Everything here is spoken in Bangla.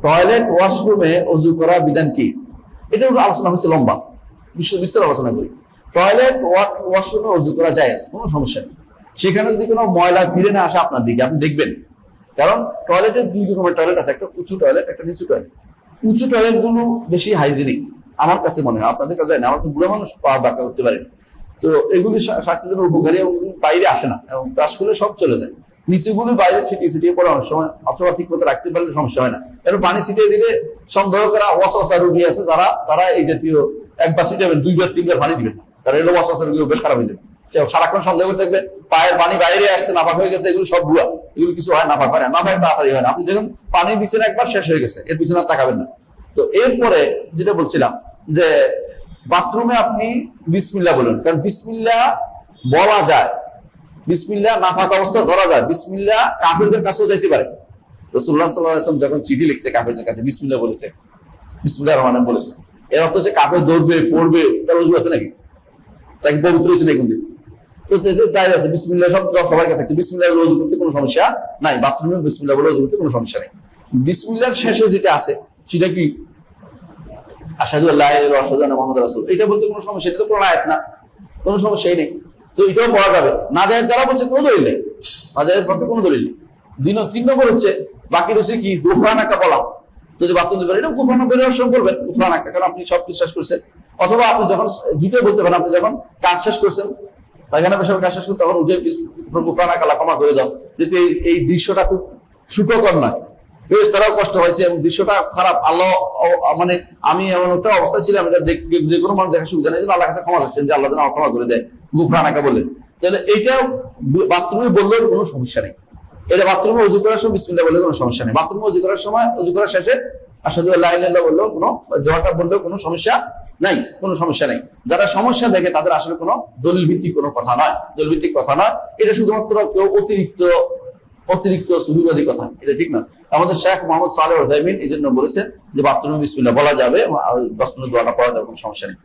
টয়লেট ওয়াশরুমে অজু করা বিধান কি? এটা আলোচনা হয়েছে লম্বা, বিস্তার আলোচনা করি। টয়লেট ওয়াশরুমে অজু করা জায়েজ, কোনো সমস্যা নেই। সেখানে যদি কোনো ময়লা ফিরে না আসে আপনার দিকে, আপনি দেখবেন। কারণ টয়লেটের দুই রকমের টয়লেট আছে, একটা উঁচু টয়লেট, একটা নিচু টয়লেট। উঁচু টয়লেট গুলো বেশি হাইজেনিক আমার কাছে মনে হয়, আপনাদের কাছে না। আমার তো বুড়ো মানুষ পা বাঁকা করতে পারেনি, তো এগুলি স্বাস্থ্যের জন্য উপকারী এবং বাইরে আসে না, এবং ব্রাশ করলে সব চলে যায়। নিচুগুলো বাইরে ছিটিয়ে ছিটিয়ে পড়ে অনেক সময়, অথবা ঠিক মতো রাখতে পারলে সমস্যা হয় না। এবার পানি ছিটিয়ে দিলে সন্দেহ করা ওয়াসওয়াসা রোগী আছে যারা, তারা এই জাতীয় একবার ছিটাবেন, দুইবার তিনবার পানি দিবেন না, তারা এলো ওয়াসওয়াসা রোগী বেশ খারাপ হয়ে যাবে। সারাক্ষণ সন্দেহ করে দেখবে পায়ের পানি বাইরে আসছে, নাপাক হয়ে গেছে, এগুলো সব ভুয়া, এগুলো কিছু হয়, নাপাক হয় না, নাপাক তাড়াতাড়ি হয় না। আপনি দেখুন পানি দিচ্ছেন একবার, শেষ হয়ে গেছে, এর পিছনে আর তাকাবেন না। তো এরপরে যেটা বলছিলাম যে বাথরুমে আপনি বিসমিল্লাহ বলুন, কারণ বিসমিল্লাহ বলা যায়, বিসমিল্লাহ নাপাক অবস্থা ধরা যায়, বিসমিল্লাহ কাফিরদের কাছেও যাইতে পারে। রাসূলুল্লাহ সাল্লাল্লাহু আলাইহি ওয়াসাল্লাম যখন চিঠি লিখছে কাফিরদের কাছে, বিসমিল্লাহ বলেছে, বিসমিল্লাহির রহমানির রহিম বলেছে। এর অর্থ হচ্ছে কাফির দৌড়বে, পড়বে, তার ওযু আছে নাকি? তাকে পবিত্র হয়েছে নাকি? তো তাই আছে বিসমিল্লাহ সব সবার কাছে, বিসমিল্লাহ বলে ওযু করতে কোনো সমস্যা নাই, বাথরুমে বিসমিল্লাহ বলে ওযু করতে কোনো সমস্যা নেই। বিসমিল্লাহর শেষে যেটা আছে সেটা কি? আশহাদু আল্লা ইলাহা ইল্লাল্লাহ ওয়া আশহাদু আন্না মুহাম্মাদার রাসূল, এটা বলতে কোনো সমস্যা, এটা তো কোরআন আয়াত না, কোনো সমস্যাই নেই। তো এটাও পড়া যাবে। নাজায়েজ যারা বলছে কোনো দলিল নেই, নাজায়েজের পক্ষে কোনো দলিল নেই। 3 নম্বর হচ্ছে বাকি রয়েছে কি গুফরানাকা বলা, যদি বাথরুম দিবেন এটা গুফরানা বেরোয়ার সময় বলবেন গুফরানাকা, কারণ আপনি সব বিশ্বাস করছেন। অথবা আপনি যখন দুটোই বলতে পারেন, আপনি যখন কাজ শেষ করছেন, পায়খানা পেশাবের কাজ শেষ করতে, তখন উঠে গুফরানাকা ক্ষমা করে দাও, যেতে এই দৃশ্যটা খুব সুখকর নয়, তারাও কষ্ট হয়েছে এবং দৃশ্যটা খারাপ। আল্লাহ মানে আমি এমন একটা অবস্থা ছিলাম, এটা যে কোনো মানুষ দেখার সুবিধা নেই, আল্লাহ কাছে ক্ষমা চাচ্ছেন যে আল্লাহ যেন ক্ষমা করে দেয়, গুফরানাকা বললেন। তাহলে এইটা বাথরুমে বললেও কোনো সমস্যা নেই। এটা বাথরুমে অজু করার সময় বিসমিল্লাহ বললে কোনো সমস্যা নেই। বাথরুমে অজু করার সময়, অজু করার শেষে আশহাদু আল্লা ইলাহা ইল্লাল্লাহ বললেও কোনো, দোয়াটা বললেও কোনো সমস্যা নাই, কোনো সমস্যা নেই। যারা সমস্যা দেখে তাদের আসলে কোনো দলিল ভিত্তিক কোনো কথা নয়, দলিল ভিত্তিক কথা নয়। এটা শুধুমাত্র কেউ অতিরিক্ত সুবিবাদী কথা, এটা ঠিক না। আমাদের শেখ মোহাম্মদ সালেহ আল উসাইমিন এই জন্য বলেছেন যে বাথরুমে বিসমিল্লাহ বলা যাবে, 10 মিনিট দোয়াটা পড়া যাবে, কোনো সমস্যা নেই।